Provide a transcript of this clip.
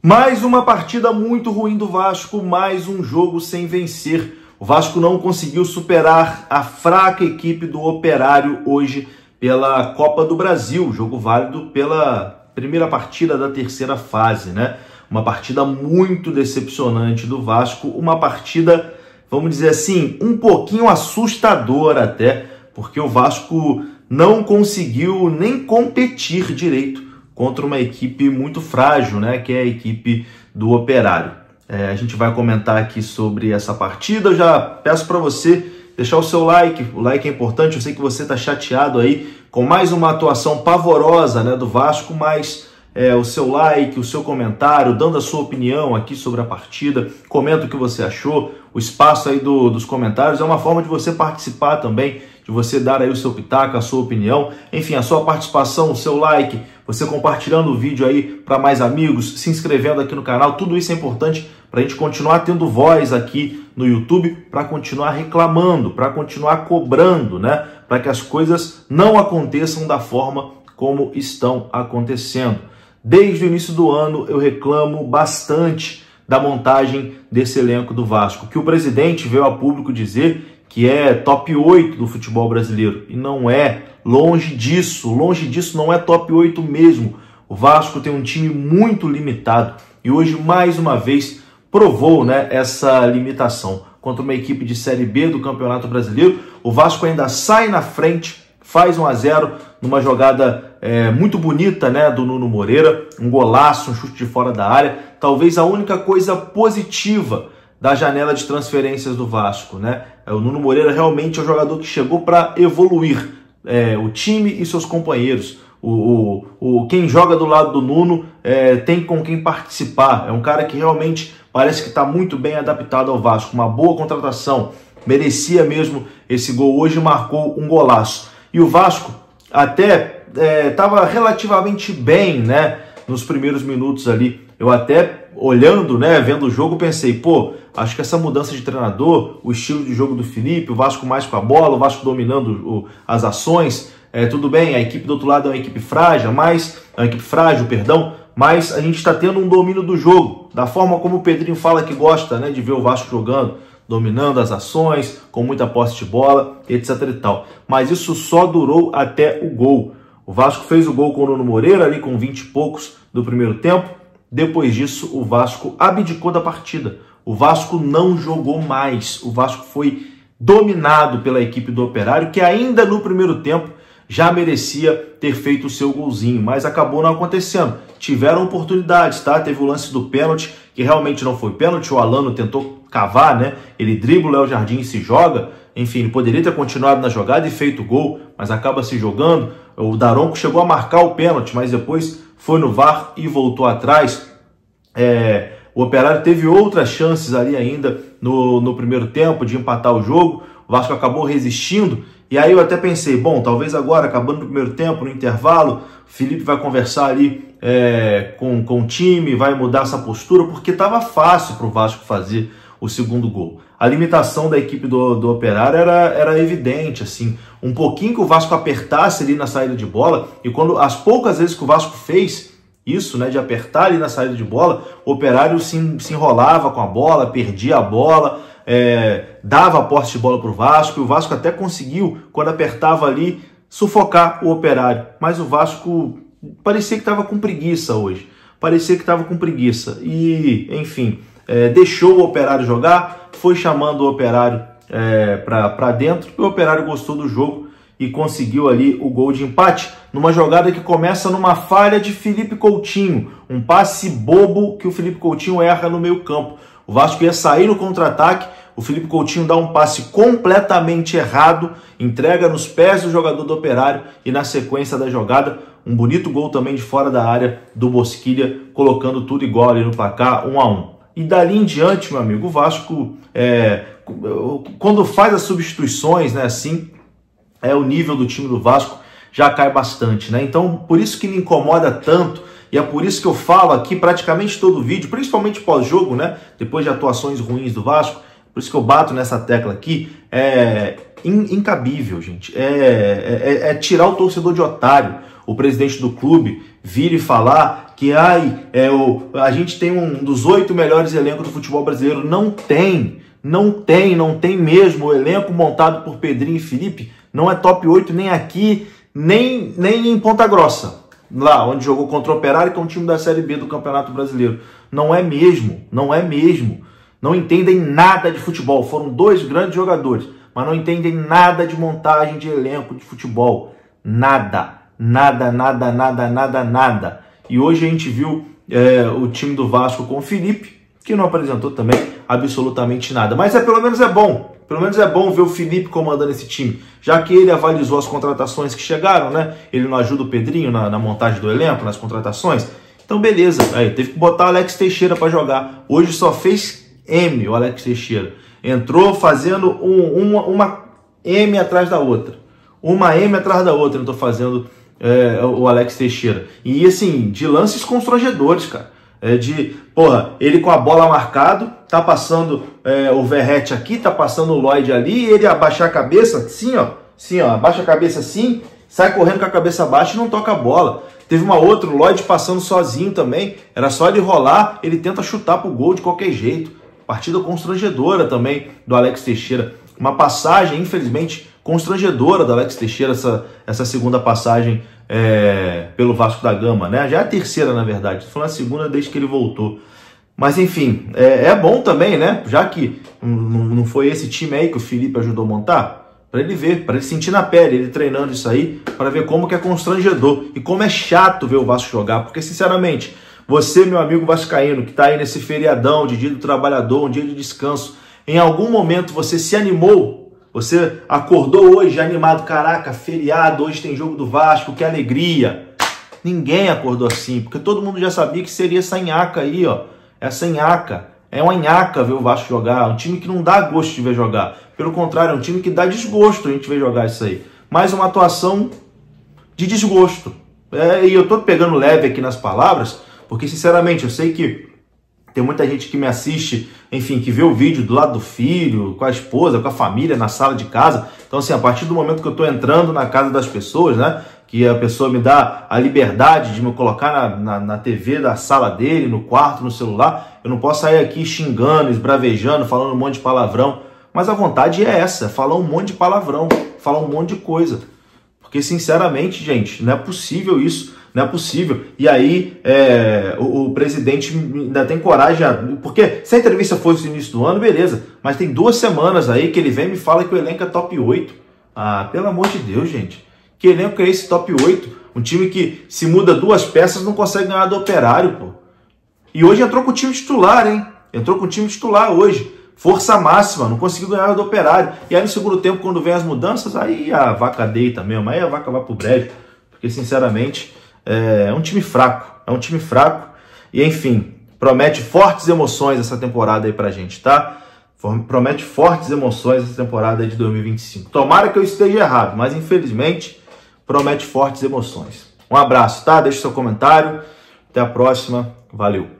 Mais uma partida muito ruim do Vasco, mais um jogo sem vencer. O Vasco não conseguiu superar a fraca equipe do Operário hoje pela Copa do Brasil, jogo válido pela primeira partida da terceira fase, né? Uma partida muito decepcionante do Vasco, uma partida, vamos dizer assim, um pouquinho assustadora até, porque o Vasco não conseguiu nem competir direito contra uma equipe muito frágil, né, que é a equipe do Operário. A gente vai comentar aqui sobre essa partida. Eu já peço para você deixar o seu like, o like é importante. Eu sei que você está chateado aí com mais uma atuação pavorosa, né, do Vasco, mas o seu like, o seu comentário, dando a sua opinião aqui sobre a partida, comenta o que você achou. O espaço aí dos comentários é uma forma de você participar também, de você dar aí o seu pitaco, a sua opinião, enfim, a sua participação, o seu like, você compartilhando o vídeo aí para mais amigos, se inscrevendo aqui no canal, tudo isso é importante para a gente continuar tendo voz aqui no YouTube, para continuar reclamando, para continuar cobrando, né, para que as coisas não aconteçam da forma como estão acontecendo. Desde o início do ano eu reclamo bastante da montagem desse elenco do Vasco, que o presidente veio a público dizer que é top 8 do futebol brasileiro, e não é, longe disso, não é top 8 mesmo. O Vasco tem um time muito limitado e hoje mais uma vez provou, né, essa limitação. Contra uma equipe de Série B do Campeonato Brasileiro, o Vasco ainda sai na frente, faz 1-0 numa jogada muito bonita, né, do Nuno Moreira, um golaço, um chute de fora da área, talvez a única coisa positiva da janela de transferências do Vasco, né? O Nuno Moreira realmente é um jogador que chegou para evoluir o time e seus companheiros. Quem joga do lado do Nuno tem com quem participar. É um cara que realmente parece que está muito bem adaptado ao Vasco. Uma boa contratação. Merecia mesmo esse gol. Hoje marcou um golaço. E o Vasco até estava relativamente bem, né, nos primeiros minutos ali. Eu até, olhando, né, vendo o jogo, pensei, pô, acho que essa mudança de treinador, o estilo de jogo do Felipe, o Vasco mais com a bola, o Vasco dominando as ações, tudo bem, a equipe do outro lado é uma equipe frágil, mas a gente está tendo um domínio do jogo, da forma como o Pedrinho fala que gosta, né, de ver o Vasco jogando, dominando as ações, com muita posse de bola, etc e tal. Mas isso só durou até o gol. O Vasco fez o gol com o Nuno Moreira, ali com 20 e poucos do primeiro tempo. Depois disso, o Vasco abdicou da partida. O Vasco não jogou mais. O Vasco foi dominado pela equipe do Operário, que ainda no primeiro tempo já merecia ter feito o seu golzinho, mas acabou não acontecendo. Tiveram oportunidades, tá? Teve o lance do pênalti, que realmente não foi pênalti. O Alano tentou cavar, né? Ele dribla o Léo Jardim e se joga. Enfim, ele poderia ter continuado na jogada e feito o gol, mas acaba se jogando. O Daronco chegou a marcar o pênalti, mas depois foi no VAR e voltou atrás. O Operário teve outras chances ali ainda no primeiro tempo de empatar o jogo. O Vasco acabou resistindo. E aí eu até pensei, bom, talvez agora, acabando no primeiro tempo, no intervalo, o Felipe vai conversar ali com o time, vai mudar essa postura, porque estava fácil para o Vasco fazer o segundo gol. A limitação da equipe do Operário era evidente, assim, um pouquinho que o Vasco apertasse ali na saída de bola, e quando as poucas vezes que o Vasco fez isso, né, de apertar ali na saída de bola, o Operário se enrolava com a bola, perdia a bola, dava a posse de bola para o Vasco, e o Vasco até conseguiu, quando apertava ali, sufocar o Operário, mas o Vasco parecia que estava com preguiça hoje, e, enfim, deixou o Operário jogar, foi chamando o Operário para dentro, e o Operário gostou do jogo e conseguiu ali o gol de empate, numa jogada que começa numa falha de Felipe Coutinho, um passe bobo que o Felipe Coutinho erra no meio campo. O Vasco ia sair no contra-ataque, o Felipe Coutinho dá um passe completamente errado, entrega nos pés do jogador do Operário e na sequência da jogada, um bonito gol também de fora da área do Bosquilha, colocando tudo igual ali no placar, 1-1. E dali em diante, meu amigo, o Vasco, quando faz as substituições, né, assim, o nível do time do Vasco já cai bastante, né? Então, por isso que me incomoda tanto, e é por isso que eu falo aqui praticamente todo vídeo, principalmente pós-jogo, né? Depois de atuações ruins do Vasco, por isso que eu bato nessa tecla aqui, incabível, gente. Tirar o torcedor de otário. O presidente do clube vir e falar que a gente tem um dos 8 melhores elencos do futebol brasileiro. Não tem mesmo. O elenco montado por Pedrinho e Felipe não é top 8 nem aqui, nem em Ponta Grossa, lá onde jogou contra o Operário, que é um time da Série B do Campeonato Brasileiro. Não é mesmo. Não entendem nada de futebol. Foram 2 grandes jogadores, mas não entendem nada de montagem de elenco de futebol. Nada. E hoje a gente viu o time do Vasco com o Felipe, que não apresentou também absolutamente nada. Mas pelo menos é bom. Pelo menos é bom ver o Felipe comandando esse time, já que ele avalizou as contratações que chegaram, né? Ele não ajuda o Pedrinho na montagem do elenco, nas contratações. Então beleza, teve que botar o Alex Teixeira para jogar. Hoje só fez M o Alex Teixeira. Entrou fazendo uma M atrás da outra. Uma M atrás da outra, entrou fazendo o Alex Teixeira. E assim, de lances constrangedores, cara. Ele com a bola marcado, tá passando o Verratti aqui, tá passando o Lloyd ali, e ele abaixar a cabeça, assim, ó, abaixa a cabeça assim, sai correndo com a cabeça baixa e não toca a bola. Teve uma outra, o Lloyd passando sozinho também, era só ele rolar, ele tenta chutar pro gol de qualquer jeito. Partida constrangedora também do Alex Teixeira. Uma passagem, infelizmente, constrangedora do Alex Teixeira, essa segunda passagem pelo Vasco da Gama, né? Já é a terceira, na verdade. Foi a segunda desde que ele voltou. Mas, enfim, é bom também, né? Já que não foi esse time aí que o Felipe ajudou a montar, para ele ver, para ele sentir na pele, ele treinando isso aí, para ver como que é constrangedor e como é chato ver o Vasco jogar. Porque, sinceramente, você, meu amigo vascaíno, que está aí nesse feriadão de Dia do Trabalhador, um dia de descanso, em algum momento você se animou? Você acordou hoje animado? Caraca, feriado, hoje tem jogo do Vasco, que alegria. Ninguém acordou assim, porque todo mundo já sabia que seria essa nhaca aí, ó. Essa nhaca. É uma nhaca ver o Vasco jogar, um time que não dá gosto de ver jogar. Pelo contrário, é um time que dá desgosto a gente ver jogar isso aí. Mais uma atuação de desgosto. E eu tô pegando leve aqui nas palavras, porque sinceramente eu sei que tem muita gente que me assiste, enfim, que vê o vídeo do lado do filho, com a esposa, com a família, na sala de casa. Então, assim, a partir do momento que eu estou entrando na casa das pessoas, né, que a pessoa me dá a liberdade de me colocar na TV da sala dele, no quarto, no celular, eu não posso sair aqui xingando, esbravejando, falando um monte de palavrão. Mas a vontade é essa, falar um monte de palavrão, falar um monte de coisa. Porque, sinceramente, gente, não é possível isso. Não é possível. E aí o presidente ainda tem coragem, porque se a entrevista fosse no início do ano, beleza, mas tem 2 semanas aí que ele vem e me fala que o elenco é top 8. Ah, pelo amor de Deus, gente. Que elenco é esse top 8? Um time que se muda 2 peças não consegue ganhar do Operário, pô. E hoje entrou com o time titular, hein? Entrou com o time titular hoje. Força máxima, não conseguiu ganhar do Operário. E aí no segundo tempo, quando vem as mudanças, aí a vaca deita mesmo, aí a vaca vai pro brejo. Porque, sinceramente, é um time fraco, e enfim, promete fortes emoções essa temporada aí pra gente, tá? Promete fortes emoções essa temporada aí de 2025. Tomara que eu esteja errado, mas infelizmente promete fortes emoções. Um abraço, tá? Deixa seu comentário, até a próxima, valeu!